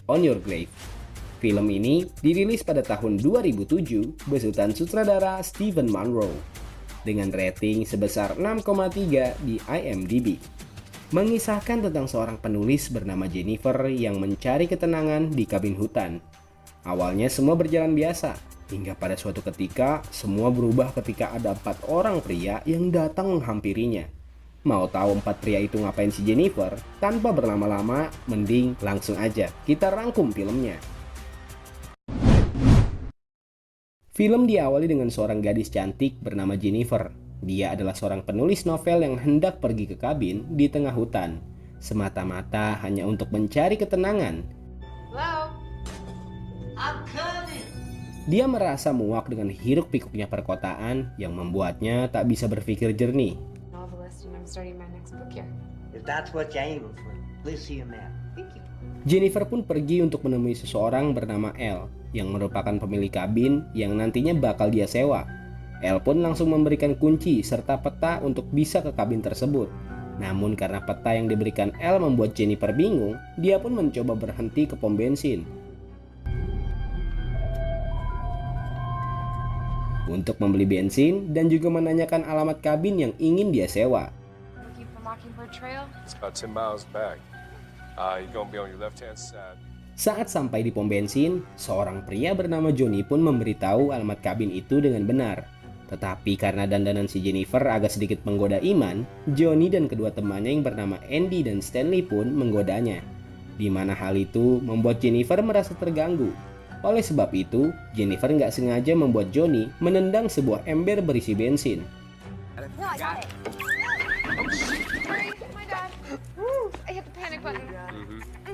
on Your Grave. Film ini dirilis pada tahun 2007 besutan sutradara Steven Monroe dengan rating sebesar 6,3 di IMDb. Mengisahkan tentang seorang penulis bernama Jennifer yang mencari ketenangan di kabin hutan. Awalnya semua berjalan biasa, hingga pada suatu ketika semua berubah ketika ada 4 orang pria yang datang menghampirinya. Mau tahu 4 pria itu ngapain si Jennifer? Tanpa berlama-lama, mending langsung aja kita rangkum filmnya. Film diawali dengan seorang gadis cantik bernama Jennifer. Dia adalah seorang penulis novel yang hendak pergi ke kabin di tengah hutan, semata-mata hanya untuk mencari ketenangan. Hello? I'm coming. Dia merasa muak dengan hiruk-pikuknya perkotaan yang membuatnya tak bisa berpikir jernih. Novelist, and I'm starting my next book here. If that's what you're aiming for, please see a map. Thank you. Jennifer pun pergi untuk menemui seseorang bernama Elle yang merupakan pemilik kabin yang nantinya bakal dia sewa. Elle pun langsung memberikan kunci serta peta untuk bisa ke kabin tersebut. Namun karena peta yang diberikan Elle membuat Jennifer bingung, dia pun mencoba berhenti ke pom bensin untuk membeli bensin dan juga menanyakan alamat kabin yang ingin dia sewa. Looking for Mockingbird Trail? It's about 10 miles back. You're gonna be on your left-hand side. Saat sampai di pom bensin, seorang pria bernama Johnny pun memberitahu alamat kabin itu dengan benar. Tetapi karena dandanan si Jennifer agak sedikit menggoda iman, Johnny dan kedua temannya yang bernama Andy dan Stanley pun menggodanya. Di mana hal itu membuat Jennifer merasa terganggu. Oleh sebab itu, Jennifer nggak sengaja membuat Johnny menendang sebuah ember berisi bensin. No, I got it. Sorry, my dad. I hit the panic button.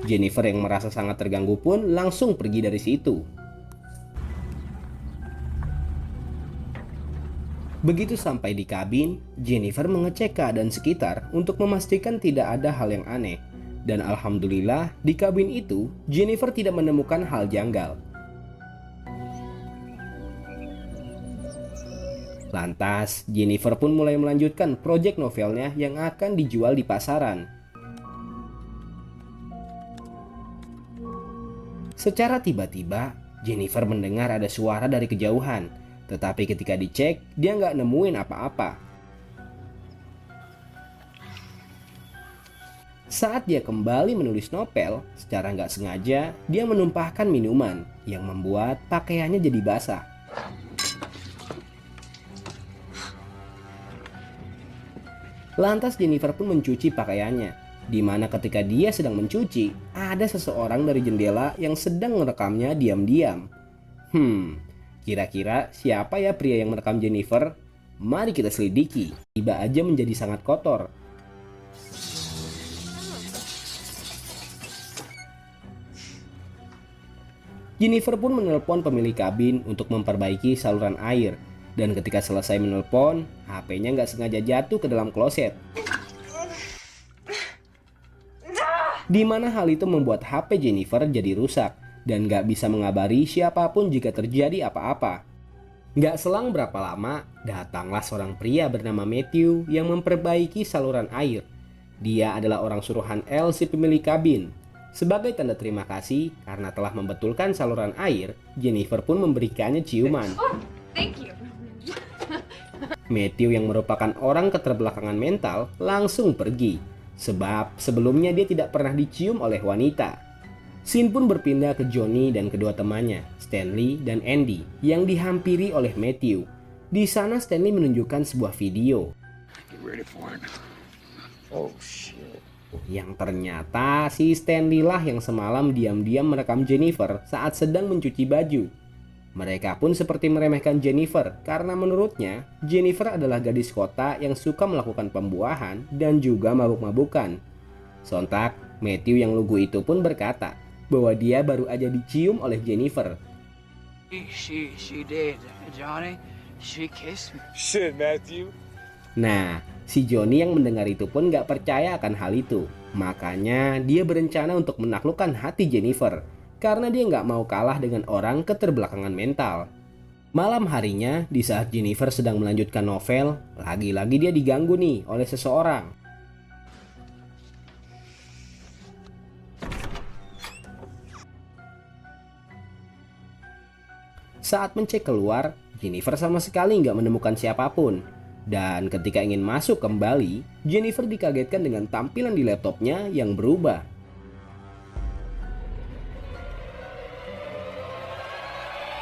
Jennifer yang merasa sangat terganggu pun langsung pergi dari situ. Begitu sampai di kabin, Jennifer mengecek keadaan sekitar untuk memastikan tidak ada hal yang aneh. Dan alhamdulillah, di kabin itu, Jennifer tidak menemukan hal janggal. Lantas, Jennifer pun mulai melanjutkan proyek novelnya yang akan dijual di pasaran. Secara tiba-tiba, Jennifer mendengar ada suara dari kejauhan. Tetapi ketika dicek, dia nggak nemuin apa-apa. Saat dia kembali menulis novel, secara nggak sengaja, dia menumpahkan minuman yang membuat pakaiannya jadi basah. Lantas Jennifer pun mencuci pakaiannya, di mana ketika dia sedang mencuci, ada seseorang dari jendela yang sedang merekamnya diam-diam. Kira-kira siapa ya pria yang merekam Jennifer? Mari kita selidiki. Tiba aja menjadi sangat kotor. Jennifer pun menelpon pemilik kabin untuk memperbaiki saluran air. Dan ketika selesai menelpon, HP-nya nggak sengaja jatuh ke dalam kloset. Di mana hal itu membuat HP Jennifer jadi rusak dan nggak bisa mengabari siapapun jika terjadi apa-apa. Nggak selang berapa lama, datanglah seorang pria bernama Matthew yang memperbaiki saluran air. Dia adalah orang suruhan Elle si pemilik kabin. Sebagai tanda terima kasih karena telah membetulkan saluran air, Jennifer pun memberikannya ciuman. Oh, thank you. Matthew yang merupakan orang keterbelakangan mental langsung pergi. Sebab sebelumnya dia tidak pernah dicium oleh wanita. Scene pun berpindah ke Johnny dan kedua temannya, Stanley dan Andy, yang dihampiri oleh Matthew. Di sana Stanley menunjukkan sebuah video. Oh shit. Yang ternyata si Stanley lah yang semalam diam-diam merekam Jennifer saat sedang mencuci baju. Mereka pun seperti meremehkan Jennifer karena menurutnya Jennifer adalah gadis kota yang suka melakukan pembuahan dan juga mabuk-mabukan. Sontak, Matthew yang lugu itu pun berkata bahwa dia baru aja dicium oleh Jennifer. She did, Johnny. She kissed me. Shit, Matthew. Nah, si Johnny yang mendengar itu pun gak percaya akan hal itu. Makanya dia berencana untuk menaklukkan hati Jennifer. Karena dia nggak mau kalah dengan orang keterbelakangan mental. Malam harinya, di saat Jennifer sedang melanjutkan novel, lagi-lagi dia diganggu nih oleh seseorang. Saat mencek keluar, Jennifer sama sekali nggak menemukan siapapun. Dan ketika ingin masuk kembali, Jennifer dikagetkan dengan tampilan di laptopnya yang berubah.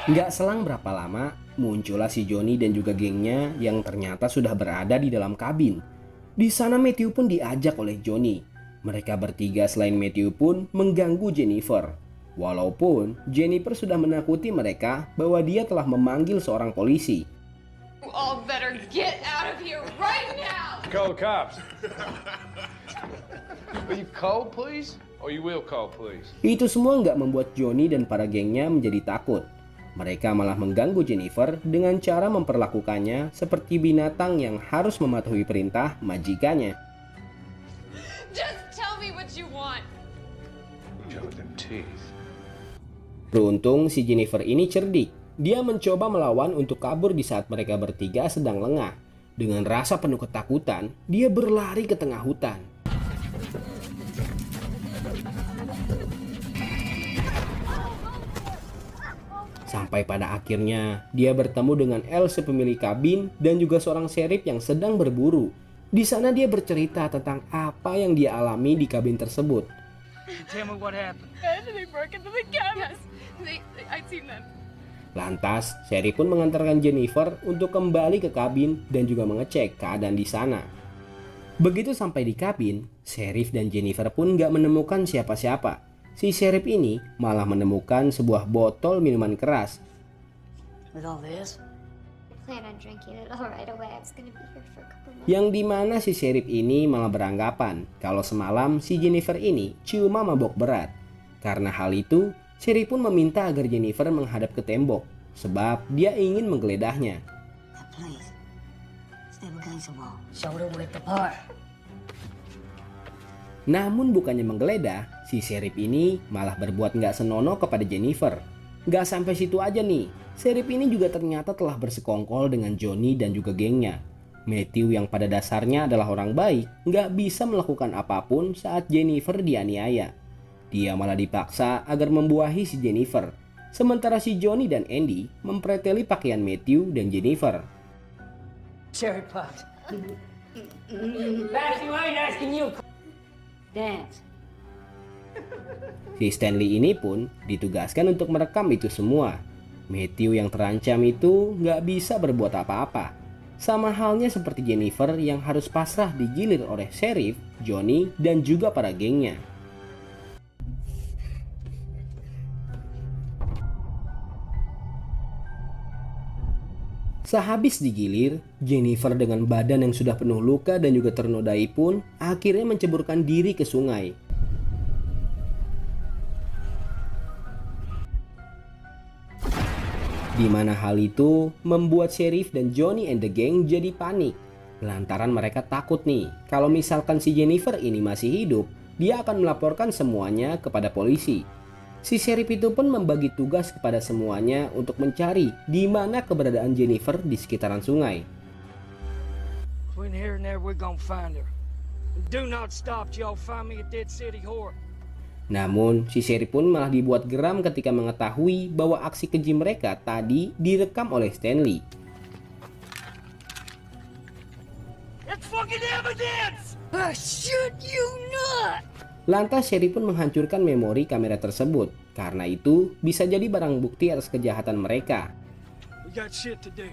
Nggak selang berapa lama, muncullah si Johnny dan juga gengnya yang ternyata sudah berada di dalam kabin. Di sana Matthew pun diajak oleh Johnny. Mereka bertiga selain Matthew pun mengganggu Jennifer. Walaupun Jennifer sudah menakuti mereka bahwa dia telah memanggil seorang polisi. You all better get out of here right now! Call the cops. Will you call police? Or you will call police? Itu semua nggak membuat Johnny dan para gengnya menjadi takut. Mereka malah mengganggu Jennifer dengan cara memperlakukannya seperti binatang yang harus mematuhi perintah majikannya. Just tell me what you want! Gelatin teeth. Beruntung si Jennifer ini cerdik. Dia mencoba melawan untuk kabur di saat mereka bertiga sedang lengah. Dengan rasa penuh ketakutan, dia berlari ke tengah hutan. Sampai pada akhirnya, dia bertemu dengan Elsie pemilik kabin dan juga seorang sheriff yang sedang berburu. Di sana dia bercerita tentang apa yang dia alami di kabin tersebut. Tell me what happened. They broke into the cabin. Yes, I'd seen them. Lantas, sheriff pun mengantarkan Jennifer untuk kembali ke kabin dan juga mengecek keadaan di sana. Begitu sampai di kabin, sheriff dan Jennifer pun nggak menemukan siapa-siapa. Si sheriff ini malah menemukan sebuah botol minuman keras. With all this? I plan on drinking it all right away. I was gonna be here for a couple more. Yang dimana si sheriff ini malah beranggapan kalau semalam si Jennifer ini cuma mabok berat. Karena hal itu, sheriff pun meminta agar Jennifer menghadap ke tembok sebab dia ingin menggeledahnya. Please. Stand against the wall. Shoulder width apart. Namun bukannya menggeledah, si sheriff ini malah berbuat nggak senonoh kepada Jennifer. Nggak sampai situ aja nih, sheriff ini juga ternyata telah bersekongkol dengan Johnny dan juga gengnya. Matthew yang pada dasarnya adalah orang baik, nggak bisa melakukan apapun saat Jennifer dianiaya. Dia malah dipaksa agar membuahi si Jennifer. Sementara si Johnny dan Andy mempreteli pakaian Matthew dan Jennifer. Cherry pot. Matthew, I ain't asking you. Dance. Si Stanley ini pun ditugaskan untuk merekam itu semua. Matthew yang terancam itu nggak bisa berbuat apa-apa. Sama halnya seperti Jennifer yang harus pasrah digilir oleh sheriff, Johnny, dan juga para gengnya. Sehabis digilir, Jennifer dengan badan yang sudah penuh luka dan juga ternodai pun akhirnya menceburkan diri ke sungai. Di mana hal itu membuat sheriff dan Johnny and the gang jadi panik. Lantaran mereka takut nih, kalau misalkan si Jennifer ini masih hidup, dia akan melaporkan semuanya kepada polisi. Si sheriff itu pun membagi tugas kepada semuanya untuk mencari di mana keberadaan Jennifer di sekitaran sungai. Between here and there, we're gonna find her. And do not stop till y'all find me a dead city whore. Namun, si sheriff pun malah dibuat geram ketika mengetahui bahwa aksi keji mereka tadi direkam oleh Stanley. It's fucking evidence! I shoot you not! Lantas sheriff pun menghancurkan memori kamera tersebut. Karena itu bisa jadi barang bukti atas kejahatan mereka. We got shit to do.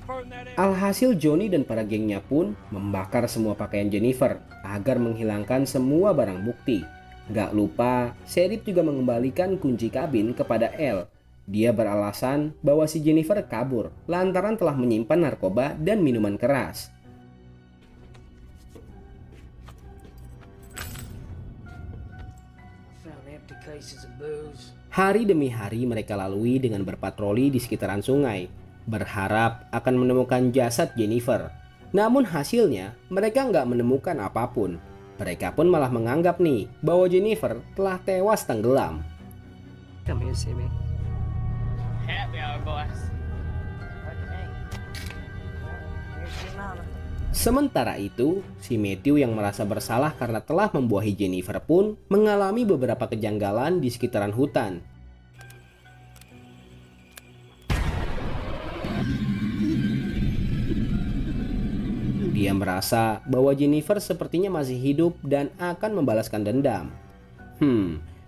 Burn that Alhasil Johnny dan para gengnya pun membakar semua pakaian Jennifer agar menghilangkan semua barang bukti. Gak lupa, sheriff juga mengembalikan kunci kabin kepada Elle. Dia beralasan bahwa si Jennifer kabur lantaran telah menyimpan narkoba dan minuman keras. Hari demi hari mereka lalui dengan berpatroli di sekitaran sungai, berharap akan menemukan jasad Jennifer. Namun hasilnya mereka nggak menemukan apapun. Mereka pun malah menganggap nih bahwa Jennifer telah tewas tenggelam. Come here, see me. Happy hour, boys. Here's your mama. Sementara itu, si Matthew yang merasa bersalah karena telah membuahi Jennifer pun mengalami beberapa kejanggalan di sekitaran hutan. Dia merasa bahwa Jennifer sepertinya masih hidup dan akan membalaskan dendam.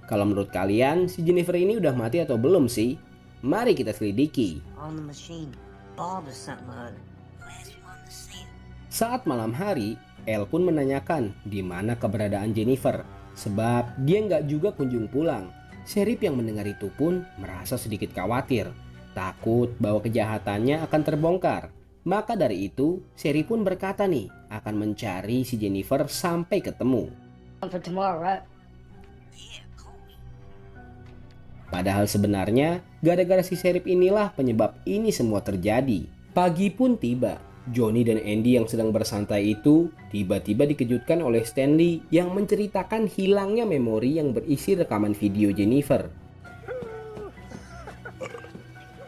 Kalau menurut kalian, si Jennifer ini udah mati atau belum sih? Mari kita selidiki. On the machine. Bob or something or other. Last you on the scene. Saat malam hari, Elle pun menanyakan di mana keberadaan Jennifer, sebab dia nggak juga kunjung pulang. Sheriff yang mendengar itu pun merasa sedikit khawatir, takut bahwa kejahatannya akan terbongkar. Maka dari itu, Sheriff pun berkata nih akan mencari si Jennifer sampai ketemu. For tomorrow, right? Padahal sebenarnya gara-gara si Sheriff inilah penyebab ini semua terjadi. Pagi pun tiba. Johnny dan Andy yang sedang bersantai itu tiba-tiba dikejutkan oleh Stanley yang menceritakan hilangnya memori yang berisi rekaman video Jennifer.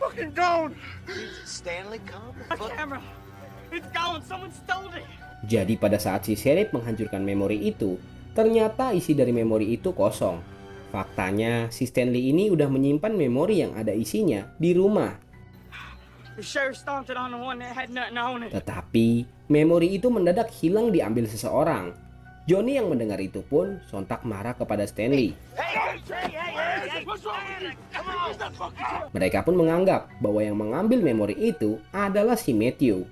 Fucking gone! Stanley, come. My camera! It's gone! Someone stole it! Jadi pada saat si Sheriff menghancurkan memori itu, ternyata isi dari memori itu kosong. Faktanya, si Stanley ini udah menyimpan memori yang ada isinya di rumah. The sheriff stomped it on the one that had nothing on it. Tetapi, memori itu mendadak hilang diambil seseorang. Johnny yang mendengar itu pun sontak marah kepada Stanley. Mereka pun menganggap bahwa yang mengambil memori itu adalah si Matthew.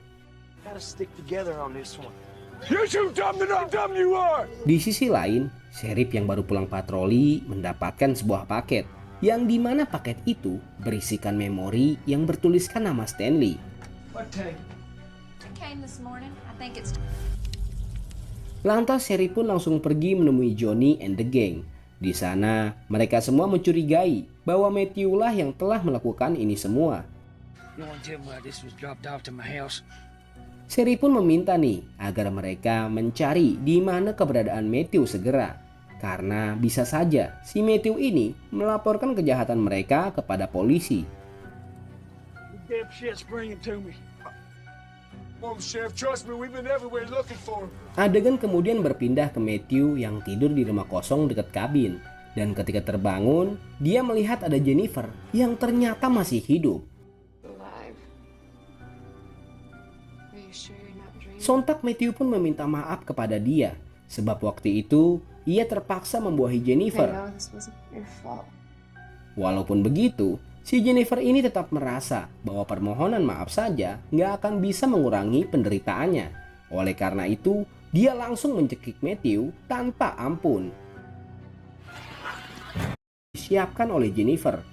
Di sisi lain, Sheriff yang baru pulang patroli mendapatkan sebuah paket yang dimana paket itu berisikan memori yang bertuliskan nama Stanley. Lantas Sheriff pun langsung pergi menemui Johnny and the gang. Di sana mereka semua mencurigai bahwa Matthew lah yang telah melakukan ini semua. Sheriff pun meminta nih agar mereka mencari di mana keberadaan Matthew segera. Karena bisa saja si Matthew ini melaporkan kejahatan mereka kepada polisi. Adegan kemudian berpindah ke Matthew yang tidur di rumah kosong dekat kabin. Dan ketika terbangun, dia melihat ada Jennifer yang ternyata masih hidup. Sontak Matthew pun meminta maaf kepada dia, sebab waktu itu ia terpaksa membuahi Jennifer. Walaupun begitu, si Jennifer ini tetap merasa bahwa permohonan maaf saja nggak akan bisa mengurangi penderitaannya. Oleh karena itu, dia langsung mencekik Matthew tanpa ampun. Disiapkan oleh Jennifer.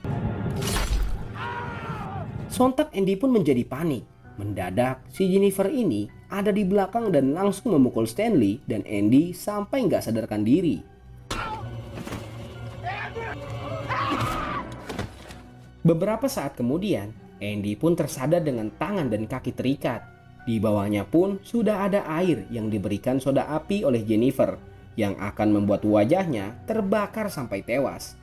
Sontak Andy pun menjadi panik. Mendadak, si Jennifer ini ada di belakang dan langsung memukul Stanley dan Andy sampai nggak sadarkan diri. Beberapa saat kemudian, Andy pun tersadar dengan tangan dan kaki terikat. Di bawahnya pun sudah ada air yang diberikan soda api oleh Jennifer yang akan membuat wajahnya terbakar sampai tewas.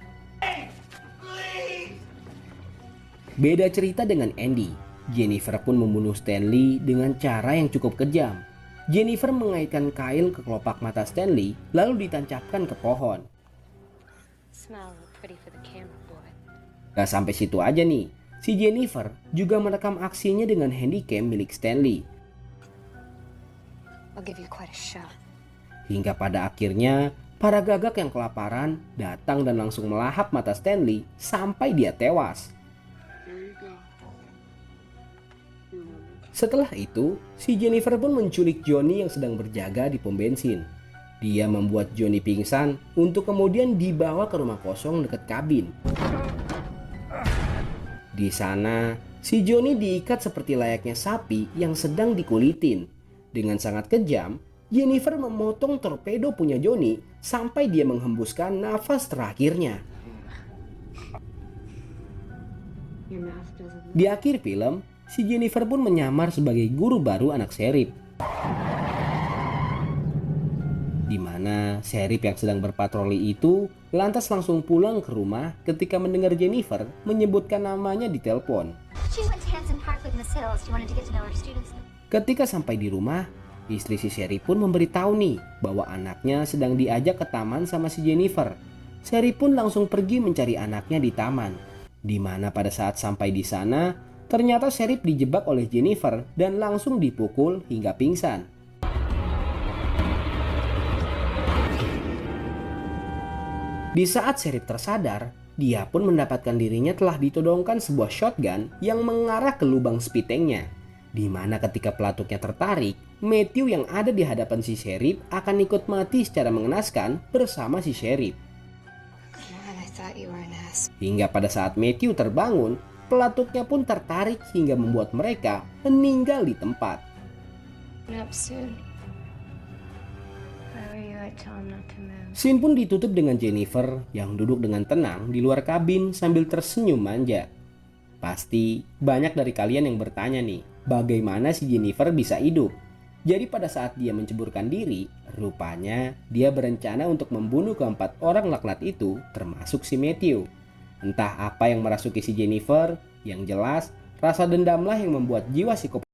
Beda cerita dengan Andy. Jennifer pun membunuh Stanley dengan cara yang cukup kejam. Jennifer mengaitkan kail ke kelopak mata Stanley lalu ditancapkan ke pohon. Gak sampai situ aja nih, si Jennifer juga merekam aksinya dengan handycam milik Stanley. Hingga pada akhirnya, para gagak yang kelaparan datang dan langsung melahap mata Stanley sampai dia tewas. Setelah itu, si Jennifer pun menculik Johnny yang sedang berjaga di pom bensin. Dia membuat Johnny pingsan untuk kemudian dibawa ke rumah kosong dekat kabin. Di sana, si Johnny diikat seperti layaknya sapi yang sedang dikulitin. Dengan sangat kejam, Jennifer memotong torpedo punya Johnny sampai dia menghembuskan nafas terakhirnya. Di akhir film, si Jennifer pun menyamar sebagai guru baru anak Sheriff. Di mana Sheriff yang sedang berpatroli itu lantas langsung pulang ke rumah ketika mendengar Jennifer menyebutkan namanya di telepon. Ketika sampai di rumah, istri si Sheriff pun memberitahu nih bahwa anaknya sedang diajak ke taman sama si Jennifer. Sheriff pun langsung pergi mencari anaknya di taman. Di mana pada saat sampai di sana, ternyata Sheriff dijebak oleh Jennifer dan langsung dipukul hingga pingsan. Di saat Sheriff tersadar, dia pun mendapatkan dirinya telah ditodongkan sebuah shotgun yang mengarah ke lubang speed tanknya. Di mana ketika pelatuknya tertarik, Matthew yang ada di hadapan si Sheriff akan ikut mati secara mengenaskan bersama si Sheriff. Hingga pada saat Matthew terbangun, pelatuknya pun tertarik hingga membuat mereka meninggal di tempat. Scene pun ditutup dengan Jennifer yang duduk dengan tenang di luar kabin sambil tersenyum manja. Pasti banyak dari kalian yang bertanya nih, bagaimana si Jennifer bisa hidup? Jadi pada saat dia menceburkan diri, rupanya dia berencana untuk membunuh keempat orang laknat itu, termasuk si Matthew. Entah apa yang merasuki si Jennifer, yang jelas rasa dendamlah yang membuat jiwa psikopat